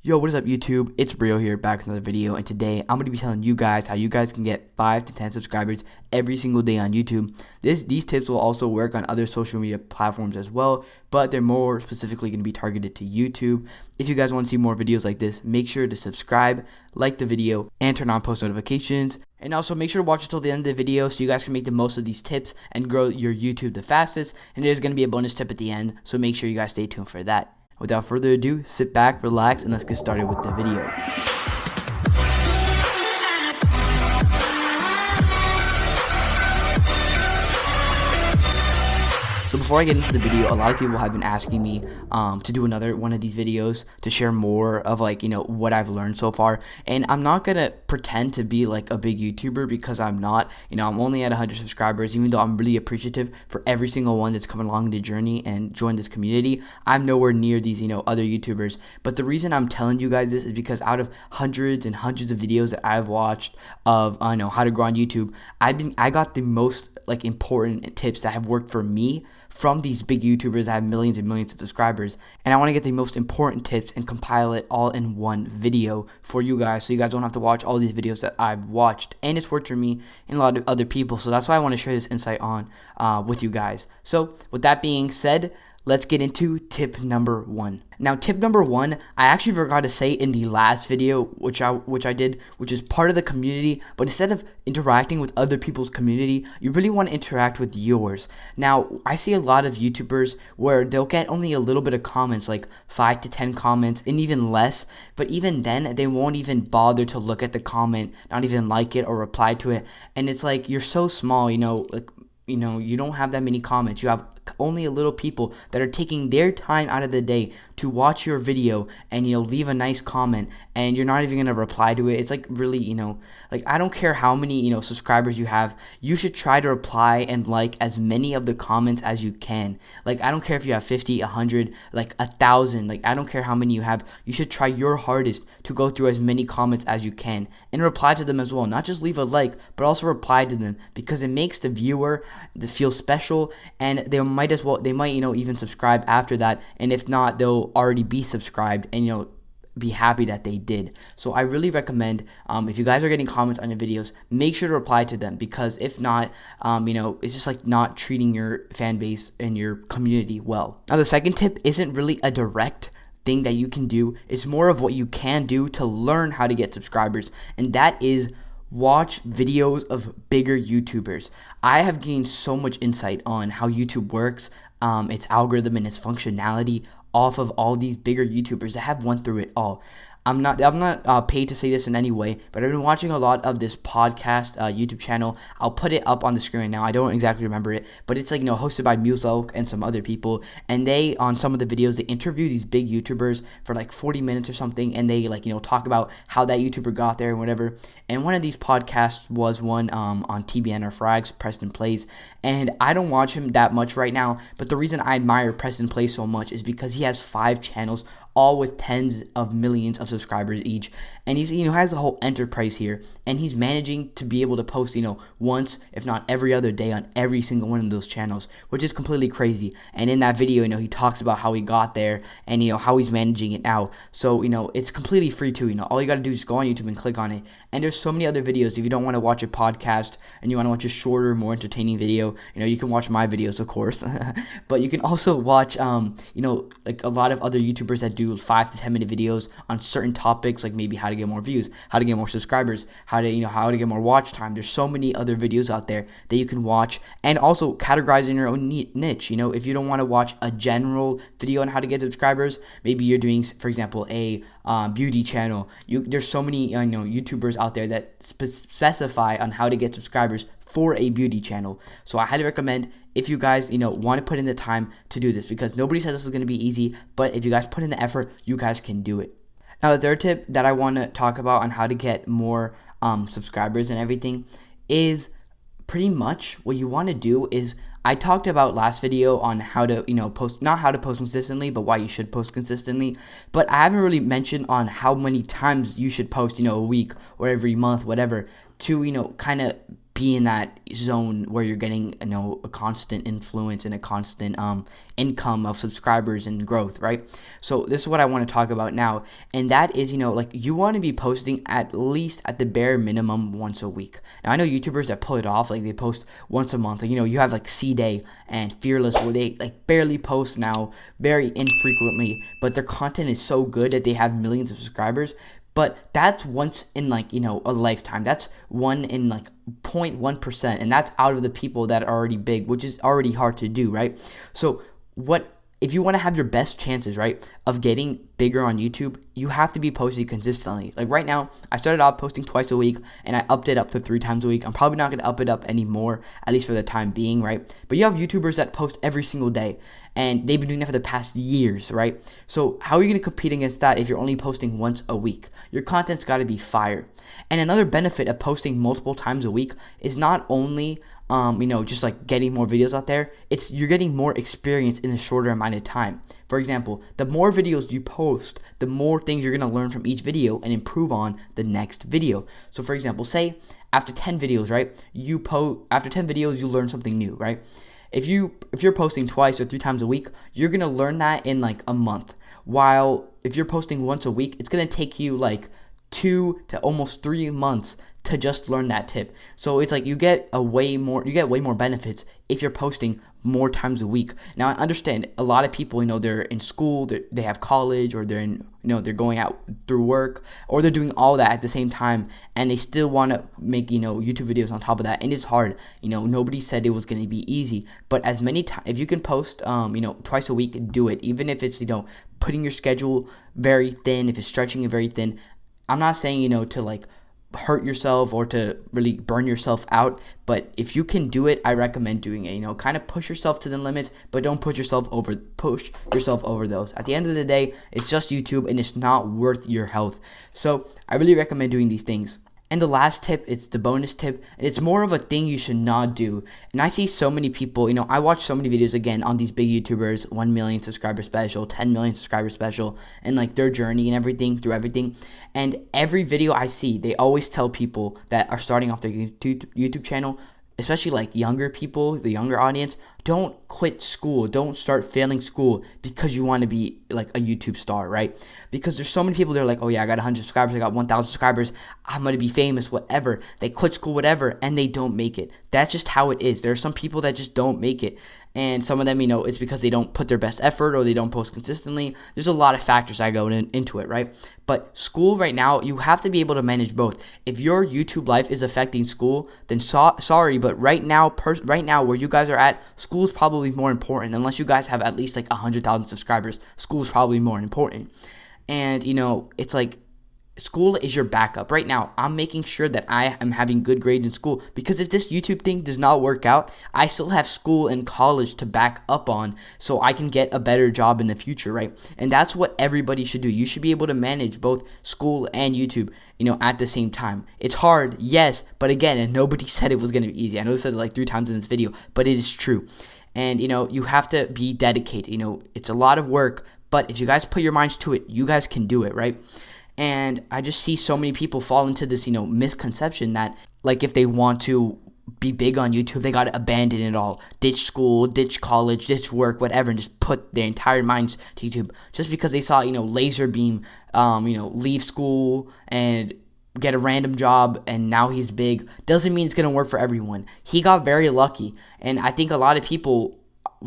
Yo, what is up YouTube? It's Breo here, back with another video, and today I'm going to be telling you guys how you guys can get 5 to 10 subscribers every single day on YouTube. These tips will also work on other social media platforms as well, but they're more specifically going to be targeted to YouTube. If you guys want to see more videos like this, make sure to subscribe, like the video, and turn on post notifications. And also make sure to watch until the end of the video so you guys can make the most of these tips and grow your YouTube the fastest. And there's going to be a bonus tip at the end, so make sure you guys stay tuned for that. Without further ado, sit back, relax, and let's get started with the video. So before I get into the video, a lot of people have been asking me to do another one of these videos to share more of what I've learned so far. And I'm not gonna pretend to be like a big YouTuber because I'm not. I'm only at 100 subscribers, even though I'm really appreciative for every single one that's coming along the journey and joined this community. I'm nowhere near these other YouTubers. But the reason I'm telling you guys this is because out of hundreds and hundreds of videos that I've watched of how to grow on YouTube, I got the most important tips that have worked for me from these big YouTubers that have millions and millions of subscribers. And I want to get the most important tips and compile it all in one video for you guys, so you guys don't have to watch all these videos that I've watched. And it's worked for me and a lot of other people, so that's why I want to share this insight on with you guys. So with that being said, let's get into tip number 1. Now, tip number 1, I actually forgot to say in the last video, which I did, which is part of the community. But instead of interacting with other people's community, you really want to interact with yours. Now, I see a lot of YouTubers where they'll get only a little bit of comments, like 5 to 10 comments, and even less. But even then, they won't even bother to look at the comment, not even like it or reply to it. And it's like, you're so small, you don't have that many comments. You have only a little people that are taking their time out of the day to watch your video and leave a nice comment, and you're not even gonna reply to it. It's like, really, I don't care how many subscribers you have, you should try to reply and like as many of the comments as you can. I don't care if you have 50, 100, 1,000, I don't care how many you have, you should try your hardest to go through as many comments as you can and reply to them as well. Not just leave a like, but also reply to them, because it makes the viewer feel special, and they might even subscribe after that. And if not, they'll already be subscribed and be happy that they did. So I really recommend, if you guys are getting comments on your videos, make sure to reply to them, because if not, it's just not treating your fan base and your community well. Now, the second tip isn't really a direct thing that you can do. It's more of what you can do to learn how to get subscribers, and that is watch videos of bigger YouTubers. I have gained so much insight on how YouTube works, its algorithm and its functionality, off of all these bigger YouTubers that have went through it all. I'm not paid to say this in any way, but I've been watching a lot of this podcast YouTube channel. I'll put it up on the screen right now. I don't exactly remember it, but it's hosted by Muselk and some other people. And they, on some of the videos, they interview these big YouTubers for 40 minutes or something, and they talk about how that YouTuber got there and whatever. And one of these podcasts was one on TBN or Frags, Preston Plays. And I don't watch him that much right now, but the reason I admire Preston Plays so much is because he has 5 channels, all with tens of millions of subscribers each, and he has a whole enterprise here, and he's managing to be able to post once, if not every other day, on every single one of those channels, which is completely crazy. And in that video, he talks about how he got there and how he's managing it now. So it's completely free too. All you got to do is go on YouTube and click on it. And there's so many other videos. If you don't want to watch a podcast and you want to watch a shorter, more entertaining video, you can watch my videos, of course. But you can also watch a lot of other YouTubers that do 5 to 10 minute videos on certain topics, like maybe how to get more views, how to get more subscribers, how to get more watch time. There's so many other videos out there that you can watch, and also categorize in your own niche. If you don't want to watch a general video on how to get subscribers, maybe you're doing, for example, a beauty channel. There's so many YouTubers out there that specify on how to get subscribers for a beauty channel. So I highly recommend, if you guys want to put in the time to do this, because nobody says this is going to be easy, but if you guys put in the effort, you guys can do it. Now, the third tip that I want to talk about on how to get more subscribers and everything is pretty much what you want to do is, I talked about last video on how to post, not how to post consistently, but why you should post consistently. But I haven't really mentioned on how many times you should post a week or every month, whatever, to kind of be in that zone where you're getting, a constant influence and a constant income of subscribers and growth, right? So this is what I want to talk about now, and that is, like, you want to be posting at least at the bare minimum once a week. Now I know YouTubers that pull it off, like they post once a month. Like, you have like C Day and Fearless, where they like barely post now, very infrequently, but their content is so good that they have millions of subscribers. But that's once in like, a lifetime. That's one in like 0.1%. And that's out of the people that are already big, which is already hard to do, right? So if you want to have your best chances, right, of getting bigger on YouTube, you have to be posting consistently. Like right now, I started off posting twice a week, and I upped it up to 3 times a week. I'm probably not going to up it up anymore, at least for the time being, right? But you have YouTubers that post every single day, and they've been doing that for the past years, right? So how are you going to compete against that if you're only posting once a week? Your content's got to be fire. And another benefit of posting multiple times a week is not only just like getting more videos out there, you're getting more experience in a shorter amount of time. For example, the more videos you post, the more things you're going to learn from each video and improve on the next video. So for example, say after 10 videos, right, after 10 videos, you learn something new, right? If you're posting twice or 3 times a week, you're going to learn that in like a month. While if you're posting once a week, it's going to take you like 2 to almost 3 months to just learn that tip. So it's like you get way more benefits if you're posting more times a week. Now I understand a lot of people, they're in school, they have college, or they're in, they're going out through work, or they're doing all that at the same time, and they still want to make, YouTube videos on top of that. And it's hard. Nobody said it was going to be easy, but as many times, if you can post, twice a week, do it. Even if it's, putting your schedule very thin, if it's stretching it very thin. I'm not saying, to like hurt yourself or to really burn yourself out, but if you can do it, I recommend doing it. Kind of push yourself to the limits, but don't push yourself over those. At the end of the day, it's just YouTube, and it's not worth your health. So I really recommend doing these things. And the last tip, it's the bonus tip, and it's more of a thing you should not do. And I see so many people, I watch so many videos again on these big YouTubers, 1 million subscriber special, 10 million subscriber special, and like their journey and everything. And every video I see, they always tell people that are starting off their YouTube channel, especially like younger people, the younger audience, don't quit school. Don't start failing school because you want to be like a YouTube star, right? Because there's so many people that are like, oh yeah, I got 100 subscribers, I got 1,000 subscribers, I'm going to be famous, whatever. They quit school, whatever, and they don't make it. That's just how it is. There are some people that just don't make it. And some of them, it's because they don't put their best effort or they don't post consistently. There's a lot of factors that go into it, right? But school right now, you have to be able to manage both. If your YouTube life is affecting school, then sorry, but right now where you guys are at, school is probably more important. Unless you guys have at least like 100,000 subscribers, school is probably more important. And, it's like, school is your backup. Right now, I'm making sure that I am having good grades in school, because if this YouTube thing does not work out, I still have school and college to back up on, so I can get a better job in the future, right? And that's what everybody should do. You should be able to manage both school and YouTube, at the same time. It's hard, yes, but again, and nobody said it was going to be easy. I know I said it like 3 times in this video, but it is true. And, you have to be dedicated. It's a lot of work, but if you guys put your minds to it, you guys can do it, right? And I just see so many people fall into this, misconception that, like, if they want to be big on YouTube, they got to abandon it all. Ditch school, ditch college, ditch work, whatever, and just put their entire minds to YouTube. Just because they saw, Laser Beam, leave school and get a random job and now he's big, doesn't mean it's going to work for everyone. He got very lucky. And I think a lot of people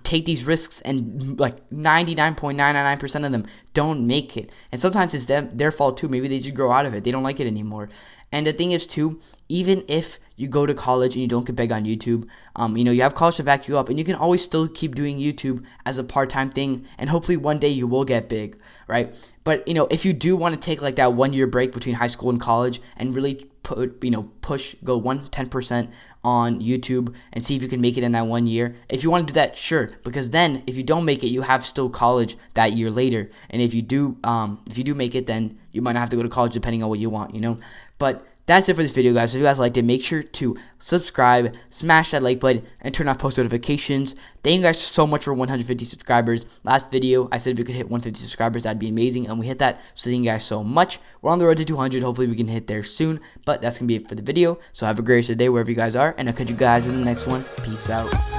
take these risks, and like 99.999% of them don't make it. And sometimes it's their fault too. Maybe they just grow out of it. They don't like it anymore. And the thing is too, even if you go to college and you don't get big on YouTube, you have college to back you up, and you can always still keep doing YouTube as a part-time thing, and hopefully one day you will get big, right? But, if you do want to take like that 1-year break between high school and college and really go 110% on YouTube and see if you can make it in that 1 year. If you want to do that, sure, because then if you don't make it, you have still college that year later. And if you do make it, then you might not have to go to college depending on what you want, But that's it for this video, guys. If you guys liked it, make sure to subscribe, smash that like button, and turn on post notifications. Thank you guys so much for 150 subscribers. Last video, I said if we could hit 150 subscribers, that'd be amazing, and we hit that, so thank you guys so much. We're on the road to 200. Hopefully, we can hit there soon, but that's going to be it for the video. So have a great rest of the day wherever you guys are, and I'll catch you guys in the next one. Peace out.